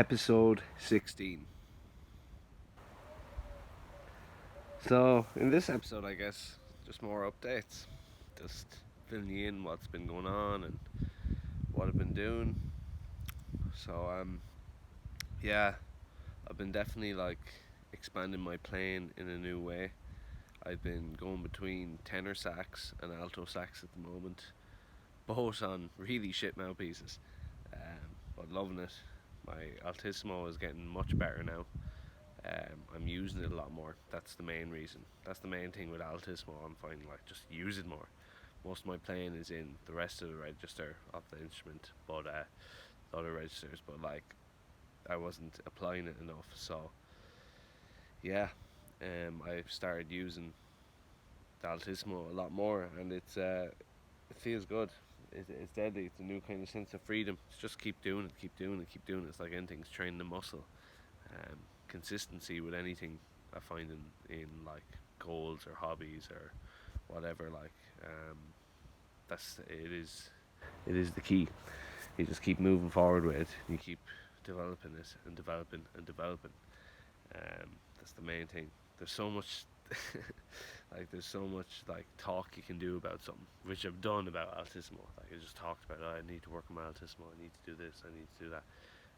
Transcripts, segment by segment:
episode 16. So, in this episode, I guess, just more updates. Just filling you in what's been going on and what I've been doing. So, yeah, I've been definitely expanding my playing in a new way. I've been going between tenor sax and alto sax at the moment, both on really shit mouthpieces, but loving it. My altissimo is getting much better now. I'm using it a lot more. That's the main reason. That's the main thing with Altismo. I'm finding just use it more. Most of my playing is in the rest of the register of the instrument, but the other registers. But I wasn't applying it enough. So yeah, I've started using the Altismo a lot more, and it feels good. It's deadly. It's a new kind of sense of freedom. It's just keep doing it, keep doing it, keep doing it. It's like anything's training the muscle. um, Consistency with anything I find in goals or hobbies or whatever that's it is the key. You just keep moving forward with it. You keep developing it and developing and developing. That's the main thing. There's so much there's so much talk you can do about something, which I've done about Altismo. I just talked about, oh, I need to work on my Altismo, I need to do this, I need to do that,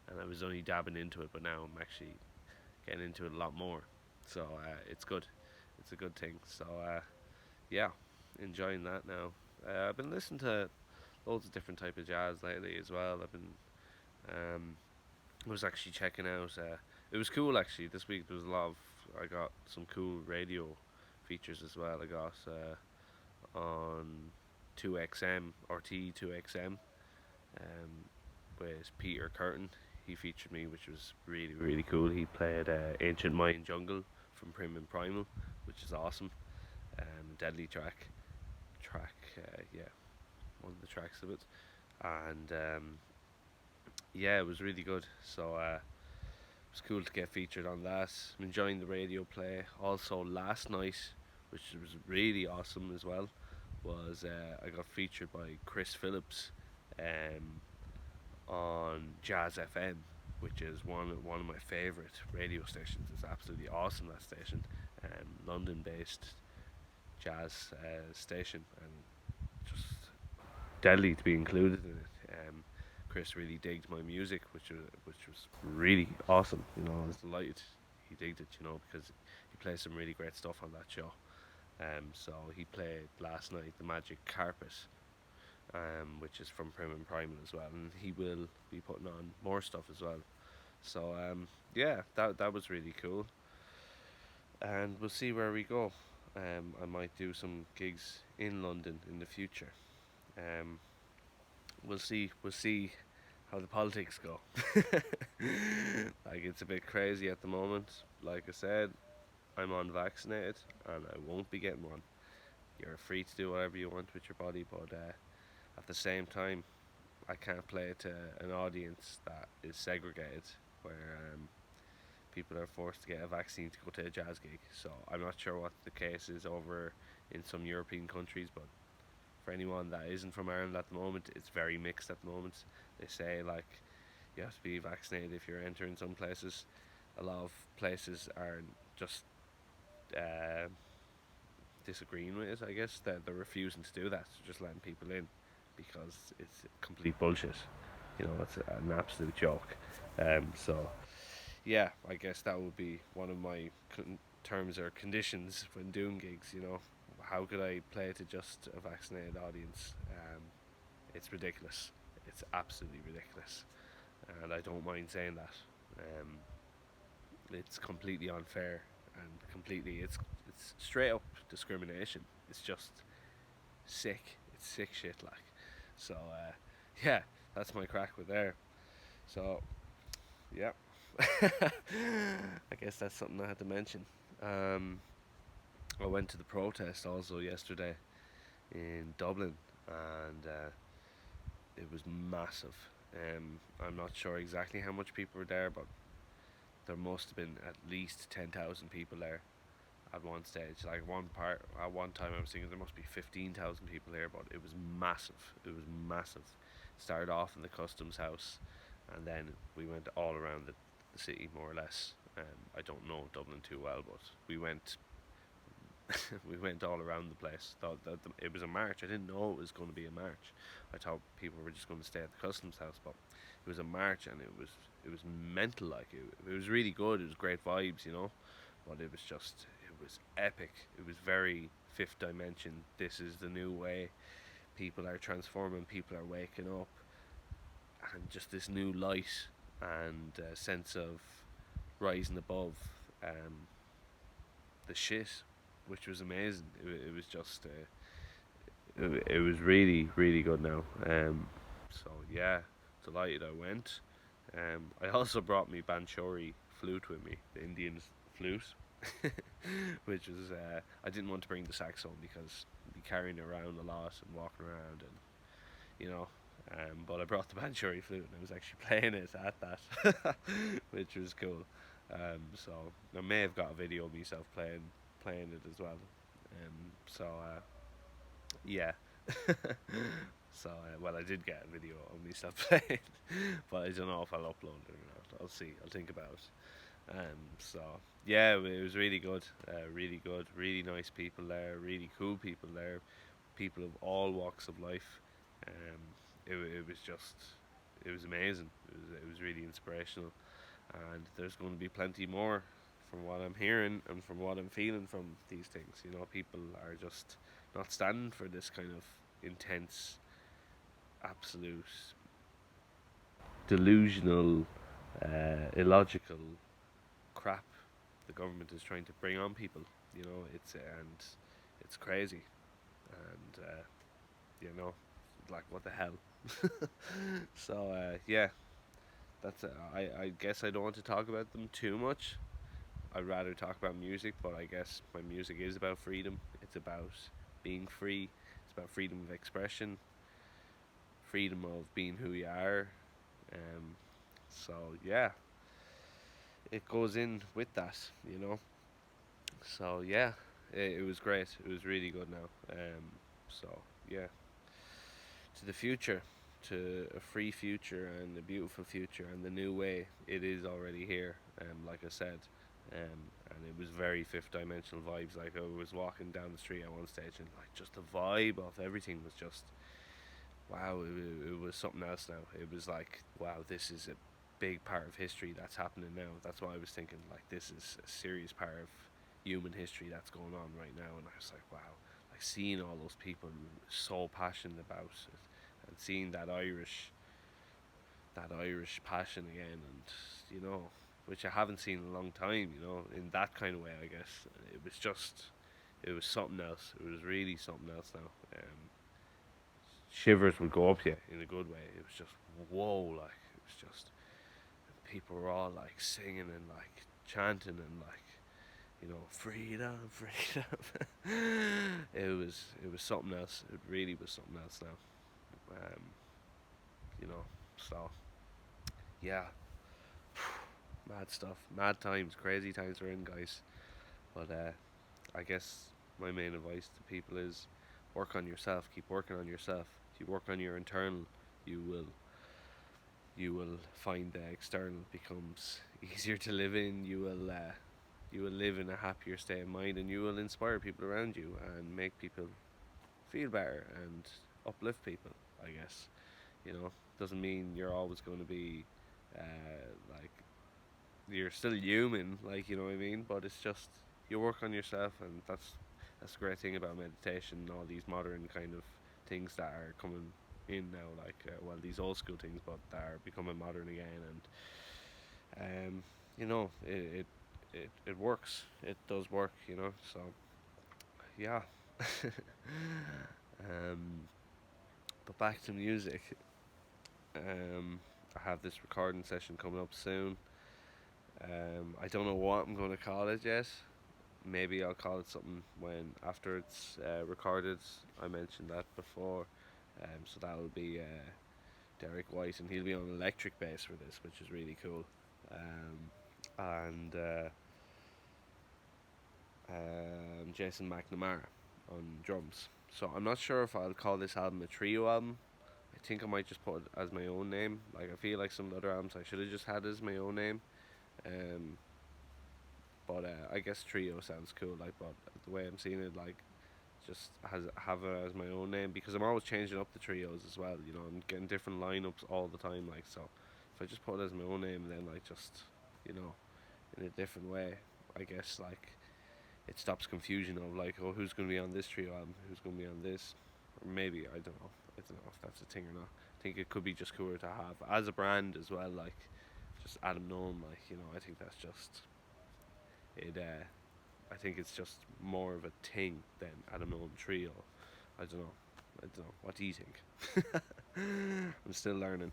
and I was only dabbing into it, but now I'm actually getting into it a lot more. So it's good. It's a good thing. So yeah, enjoying that now. I've been listening to loads of different type of jazz lately as well. Um, I was actually checking out. It was cool actually. This week there was a lot of. I got some cool radio features as well. I got on 2XM or T2XM with Peter Curtin. He featured me, which was really really cool. He played Ancient Mayan Jungle from Prim and Primal, which is awesome. Deadly yeah, one of the tracks of it, and yeah, it was really good. So it was cool to get featured on that. I'm enjoying the radio play. Also, last night, which was really awesome as well, was I got featured by Chris Phillips um, on Jazz FM, which is one of my favourite radio stations. It's absolutely awesome, that station. London based jazz station, and just deadly to be included in it. Chris really digged my music, which was really awesome. I was delighted he digged it. Because he plays some really great stuff on that show. So he played last night the Magic Carpet, which is from Prim and Primal as well, and he will be putting on more stuff as well. So yeah, that was really cool, and we'll see where we go. I might do some gigs in London in the future. Um, we'll see. We'll see how the politics go. It's a bit crazy at the moment. Like I said, I'm unvaccinated and I won't be getting one. You're free to do whatever you want with your body, but at the same time, I can't play it to an audience that is segregated, where people are forced to get a vaccine to go to a jazz gig. So I'm not sure what the case is over in some European countries, but for anyone that isn't from Ireland at the moment, it's very mixed at the moment. They say you have to be vaccinated if you're entering some places. A lot of places are just uh, disagreeing with it. I guess that they're refusing to do that, just letting people in because it's complete bullshit. It's an absolute joke. So yeah, I guess that would be one of my terms or conditions when doing gigs. How could I play to just a vaccinated audience? It's ridiculous. It's absolutely ridiculous, and I don't mind saying that. Um, it's completely unfair and completely it's straight up discrimination. It's just sick. It's sick shit So yeah, that's my crack with there. So yeah, I guess that's something I had to mention. Um, I went to the protest also yesterday in Dublin, and it was massive. I'm not sure exactly how much people were there, but there must have been at least 10,000 people there at one stage. At one time, I was thinking there must be 15,000 people here, but it was massive. It was massive. Started off in the customs house, and then we went all around the city more or less. I don't know Dublin too well, but we went we went all around the place. Thought that it was a march. I didn't know it was going to be a march. I thought people were just going to stay at the customs house, but it was a march, and it was mental. Like it was really good. It was great vibes, But it was epic. It was very fifth dimension. This is the new way. People are transforming. People are waking up, and just this new light and sense of rising above um, the shit, which was amazing. It was just it was really really good now. So yeah, delighted I went. I also brought me Banchori flute with me, the Indian flute, which was I didn't want to bring the saxophone because I'd be carrying it around a lot and walking around and you know. But I brought the Banchori flute and I was actually playing it at that, which was cool. So I may have got a video of myself playing it as well. Yeah. Well, I did get a video of myself playing, but I don't know if I'll upload it or not. I'll see. I'll think about it. So yeah, it was really good. Really good. Really nice people there. Really cool people there. People of all walks of life. Um, it was just, it was amazing. It was really inspirational, and there's going to be plenty more from what I'm hearing and from what I'm feeling from these things. People are just not standing for this kind of intense, absolute, delusional, illogical crap the government is trying to bring on people. It's crazy, and like what the hell. So yeah, that's I guess I don't want to talk about them too much. I'd rather talk about music, but I guess my music is about freedom. It's about being free. It's about freedom of expression, freedom of being who you are. Um, so yeah, it goes in with that, So yeah, it was great. It was really good now. So yeah, to the future, to a free future and a beautiful future and the new way. It is already here. Like I said, and it was very fifth dimensional vibes. Like I was walking down the street at one stage, and like just the vibe of everything was just wow. It was something else now. It was like wow, this is a big part of history that's happening now. That's what I was thinking. Like this is a serious part of human history that's going on right now, and I was like wow, like seeing all those people so passionate about it and seeing that Irish passion again, and which I haven't seen in a long time, in that kind of way, I guess. It was something else. It was really something else now. Shivers would go up you in a good way. It was just whoa, like it was just people were all like singing and like chanting and like freedom, freedom. It was something else. It really was something else now. Um, you know, so yeah, mad stuff, mad times, crazy times we're in, guys. But I guess my main advice to people is work on yourself. Keep working on yourself. If you work on your internal, you will you will find the external becomes easier to live in. You will live in a happier state of mind, and you will inspire people around you and make people feel better and uplift people. I guess doesn't mean you're always going to be like you're still human, like what I mean. But it's just you work on yourself, and that's the great thing about meditation and all these modern kind of things that are coming in now, like these old school things, but that are becoming modern again, and it works. It does work, So yeah. um, but back to music. I have this recording session coming up soon. I don't know what I'm going to call it yet. Maybe I'll call it something when after it's recorded. I mentioned that before. So that'll be Derek White, and he'll be on electric bass for this, which is really cool. And Jason McNamara on drums. So I'm not sure if I'll call this album a trio album. I think I might just put it as my own name. Like I feel like some of the other albums I should have just had as my own name. Um, but I guess trio sounds cool. Like, but the way I'm seeing it, like just have it as my own name because I'm always changing up the trios as well. You know, I'm getting different lineups all the time. Like, so if I just put it as my own name, then like just you know in a different way, I guess like it stops confusion of like, oh, who's going to be on this trio album, who's going to be on this, or maybe I don't know. I don't know if that's a thing or not. I think it could be just cooler to have as a brand as well. Like, just Adam Nolan. Like, you know, I think that's just it. I think it's just more of a thing than Adam Nolan trio. I don't know. I don't know. What do you think? I'm still learning.